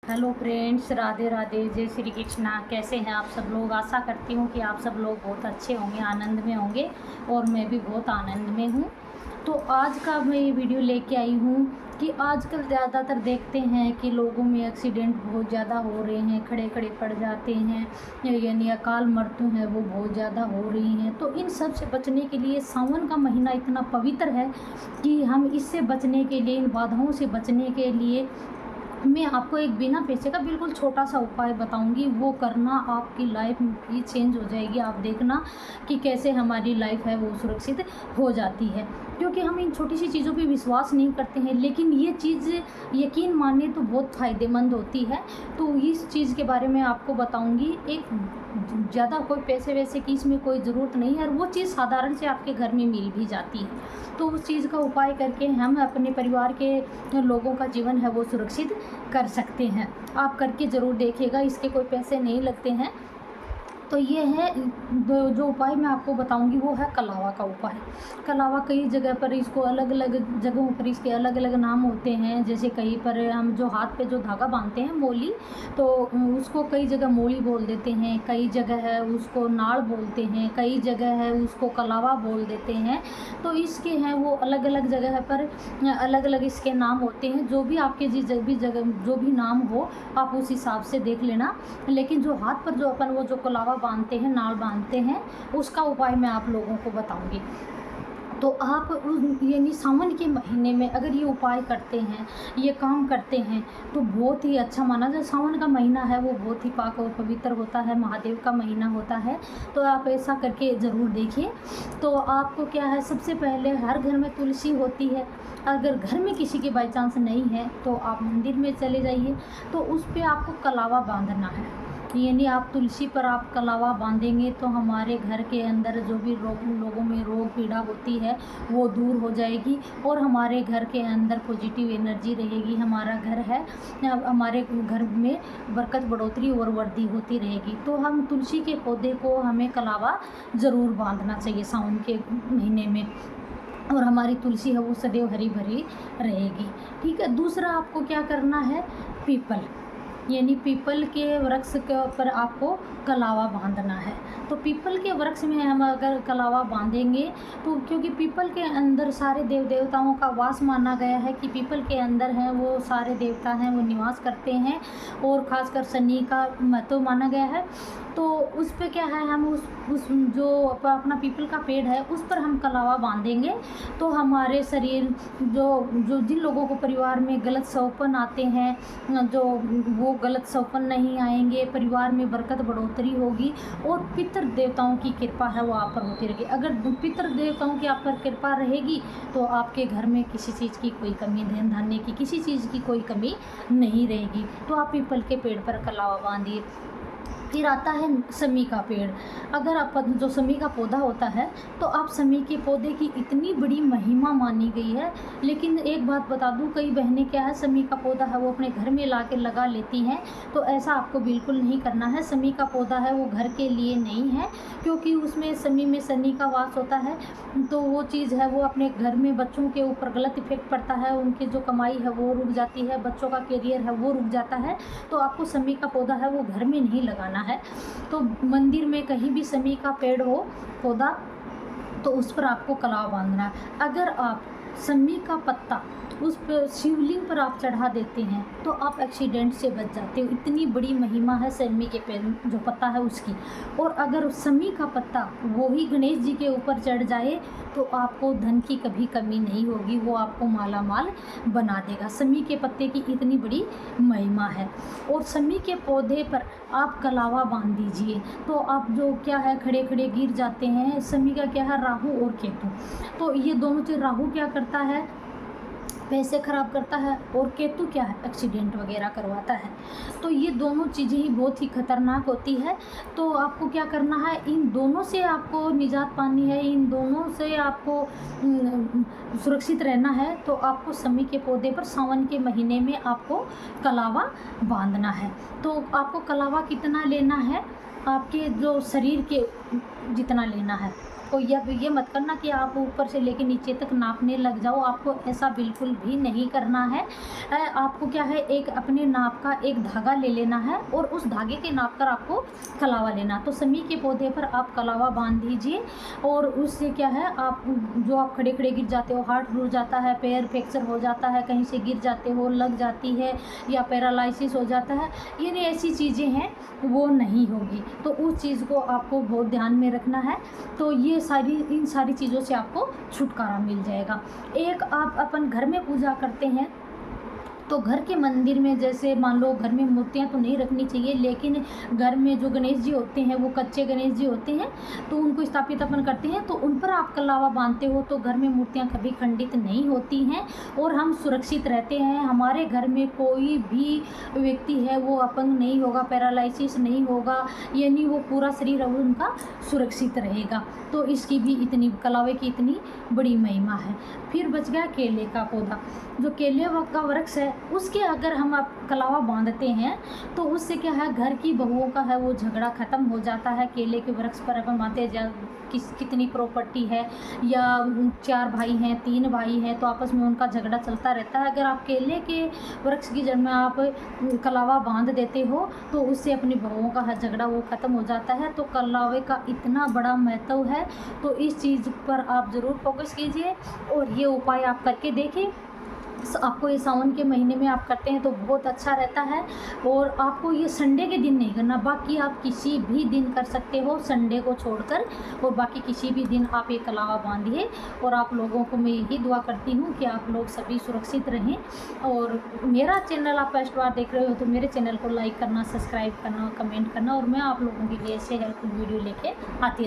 Hello friends, Radhe Radhe, जय श्री कृष्णा। कैसे हैं आप सब लोग? आशा करती हूँ कि आप सब लोग बहुत अच्छे होंगे, आनंद में होंगे और मैं भी बहुत आनंद में हूँ। तो आज का मैं ये वीडियो लेके आई हूँ कि आजकल ज़्यादातर देखते हैं कि लोगों में एक्सीडेंट बहुत ज़्यादा हो रहे हैं, खड़े खड़े पड़ जाते हैं, यानी अकाल मृत्यु है वो बहुत ज़्यादा हो रही हैं। तो इन सब से बचने के लिए सावन का महीना इतना पवित्र है कि हम इससे बचने के लिए, इन बाधाओं से बचने के लिए मैं आपको एक बिना पैसे का बिल्कुल छोटा सा उपाय बताऊंगी। वो करना, आपकी लाइफ ही चेंज हो जाएगी। आप देखना कि कैसे हमारी लाइफ है वो सुरक्षित हो जाती है, क्योंकि हम इन छोटी सी चीज़ों पे विश्वास नहीं करते हैं, लेकिन ये चीज़ यकीन माने तो बहुत फ़ायदेमंद होती है। तो इस चीज़ के बारे में आपको बताऊंगी। एक ज़्यादा कोई पैसे वैसे की इसमें कोई ज़रूरत नहीं है और वो चीज़ साधारण से आपके घर में मिल भी जाती है। तो उस चीज़ का उपाय करके हम अपने परिवार के लोगों का जीवन है वो सुरक्षित कर सकते हैं। आप करके ज़रूर देखिएगा, इसके कोई पैसे नहीं लगते हैं। तो ये है जो उपाय मैं आपको बताऊंगी, वो है कलावा का उपाय। कलावा कई जगह पर, इसको अलग अलग जगहों पर इसके अलग अलग नाम होते हैं। जैसे कहीं पर हम जो हाथ पे जो धागा बांधते हैं मोली, तो उसको कई जगह मोली बोल देते हैं, कई जगह है उसको नाड़ बोलते हैं, कई जगह है उसको कलावा बोल देते हैं। तो इसके हैं वो अलग अलग जगह पर अलग अलग इसके नाम होते हैं। जो भी आपके जिस भी जगह जो भी नाम हो आप उस हिसाब से देख लेना। लेकिन जो हाथ पर जो अपन वो जो कलावा बांधते हैं, नाड़ बांधते हैं, उसका उपाय मैं आप लोगों को बताऊंगी। तो आप यानी सावन के महीने में अगर ये उपाय करते हैं, ये काम करते हैं, तो बहुत ही अच्छा माना जाए। सावन का महीना है वो बहुत ही पाक और पवित्र होता है, महादेव का महीना होता है। तो आप ऐसा करके ज़रूर देखिए। तो आपको क्या है, सबसे पहले हर घर में तुलसी होती है। अगर घर में किसी के बाई चांस नहीं है तो आप मंदिर में चले जाइए, तो उस पर आपको कलावा बांधना है। यानी आप तुलसी पर आप कलावा बांधेंगे तो हमारे घर के अंदर जो भी लोगों में रोग पीड़ा होती है वो दूर हो जाएगी और हमारे घर के अंदर पॉजिटिव एनर्जी रहेगी। हमारा घर है, हमारे घर में बरकत, बढ़ोतरी और वृद्धि होती रहेगी। तो हम तुलसी के पौधे को हमें कलावा ज़रूर बांधना चाहिए सावन के महीने में, और हमारी तुलसी है वो सदैव हरी भरी रहेगी। ठीक है। दूसरा आपको क्या करना है, पीपल, यानी पीपल के वृक्ष के ऊपर आपको कलावा बांधना है। तो पीपल के वृक्ष में हम अगर कलावा बांधेंगे तो, क्योंकि पीपल के अंदर सारे देव देवताओं का वास माना गया है कि पीपल के अंदर हैं वो सारे देवता हैं वो निवास करते हैं, और ख़ासकर शनि का महत्व माना गया है। तो उस पे क्या है, हम उस जो अपना पीपल का पेड़ है उस पर हम कलावा बांधेंगे तो हमारे शरीर जो जिन लोगों को परिवार में गलत सौपन आते हैं, जो वो गलत सौपन नहीं आएंगे, परिवार में बरकत बढ़ोतरी होगी और पितृ देवताओं की कृपा है वो आप पर होती रहेगी। अगर पितृ देवताओं की आप पर कृपा रहेगी तो आपके घर में किसी चीज़ की कोई कमी, धन धान्य की किसी चीज़ की कोई कमी नहीं रहेगी। तो आप पीपल के पेड़ पर कलावा बांधिए। फिर आता है समी का पेड़। अगर आप जो समी का पौधा होता है तो आप समी के पौधे की इतनी बड़ी महिमा मानी गई है। लेकिन एक बात बता दूं, कई बहनें क्या है, समी का पौधा है वो अपने घर में ला के लगा लेती हैं। तो ऐसा आपको बिल्कुल नहीं करना है। समी का पौधा है वो घर के लिए नहीं है, क्योंकि उसमें समी में शनि का वास होता है। तो वो चीज़ है वो अपने घर में बच्चों के ऊपर गलत इफेक्ट पड़ता है, उनकी जो कमाई है वो रुक जाती है, बच्चों का करियर है वो रुक जाता है। तो आपको समी का पौधा है वो घर में नहीं लगाना है। तो मंदिर में कहीं भी समी का पेड़ हो, पौधा, तो उस पर आपको कलावा बांधना है। अगर आप समी का पत्ता उस पर शिवलिंग पर आप चढ़ा देते हैं तो आप एक्सीडेंट से बच जाते हो। इतनी बड़ी महिमा है समी के पेड़ जो पत्ता है उसकी। और अगर समी का पत्ता वो ही गणेश जी के ऊपर चढ़ जाए तो आपको धन की कभी कमी नहीं होगी, वो आपको माला माल बना देगा। समी के पत्ते की इतनी बड़ी महिमा है। और समी के पौधे पर आप कलावा बांध दीजिए तो आप जो क्या है खड़े खड़े गिर जाते हैं। समी का क्या है, राहु और केतु। तो ये दोनों चीज़, राहु क्या करता है, पैसे ख़राब करता है, और केतु क्या है, एक्सीडेंट वगैरह करवाता है। तो ये दोनों चीज़ें ही बहुत ही खतरनाक होती है। तो आपको क्या करना है, इन दोनों से आपको निजात पानी है, इन दोनों से आपको सुरक्षित रहना है। तो आपको समी के पौधे पर सावन के महीने में आपको कलावा बांधना है। तो आपको कलावा कितना लेना है, आपके जो शरीर के जितना लेना है। आपको ये मत करना कि आप ऊपर से लेके नीचे तक नापने लग जाओ, आपको ऐसा बिल्कुल भी नहीं करना है। आपको क्या है, एक अपने नाप का एक धागा ले लेना है और उस धागे के नाप कर आपको कलावा लेना। तो समी के पौधे पर आप कलावा बांध दीजिए और उससे क्या है, आप जो आप खड़े खड़े गिर जाते हो, हार्ट रुक जाता है, पैर फ्रैक्चर हो जाता है, कहीं से गिर जाते हो, लग जाती है या पैरालिसिस हो जाता है, ये ऐसी चीज़ें हैं वो नहीं होगी। तो उस चीज़ को आपको बहुत ध्यान में रखना है। तो ये इन सारी चीज़ों से आपको छुटकारा मिल जाएगा। एक आप अपन घर में पूजा करते हैं तो घर के मंदिर में, जैसे मान लो घर में मूर्तियाँ तो नहीं रखनी चाहिए, लेकिन घर में जो गणेश जी होते हैं वो कच्चे गणेश जी होते हैं, तो उनको स्थापित अपन करते हैं, तो उन पर आप कलावा बांधते हो तो घर में मूर्तियाँ कभी खंडित नहीं होती हैं और हम सुरक्षित रहते हैं। हमारे घर में कोई भी व्यक्ति है वो अपंग नहीं होगा, पैरालिसिस नहीं होगा, यानी वो पूरा शरीर उनका सुरक्षित रहेगा। तो इसकी भी इतनी, कलावे की इतनी बड़ी महिमा है। फिर बच गया केले का पौधा। जो केले का वृक्ष है उसके अगर हम आप कलावा बांधते हैं तो उससे क्या है, घर की बहुओं का है वो झगड़ा ख़त्म हो जाता है। केले के वृक्ष पर अपन मानते कितनी प्रॉपर्टी है, या 4 भाई हैं, 3 भाई हैं, तो आपस में उनका झगड़ा चलता रहता है। अगर आप केले के वृक्ष की जड़ में आप कलावा बांध देते हो तो उससे अपनी बहुओं का झगड़ा वो ख़त्म हो जाता है। तो कलावे का इतना बड़ा महत्व है, तो इस चीज़ पर आप ज़रूर फोकस कीजिए और ये उपाय आप करके देखें। आपको ये सावन के महीने में आप करते हैं तो बहुत अच्छा रहता है। और आपको ये संडे के दिन नहीं करना, बाकी आप किसी भी दिन कर सकते हो संडे को छोड़कर, और बाकी किसी भी दिन आप ये कलावा बांधिए। और आप लोगों को मैं यही दुआ करती हूँ कि आप लोग सभी सुरक्षित रहें। और मेरा चैनल आप फर्स्ट बार देख रहे हो तो मेरे चैनल को लाइक करना, सब्सक्राइब करना, कमेंट करना, और मैं आप लोगों के लिए ऐसे हेल्पफुल वीडियो लेके आती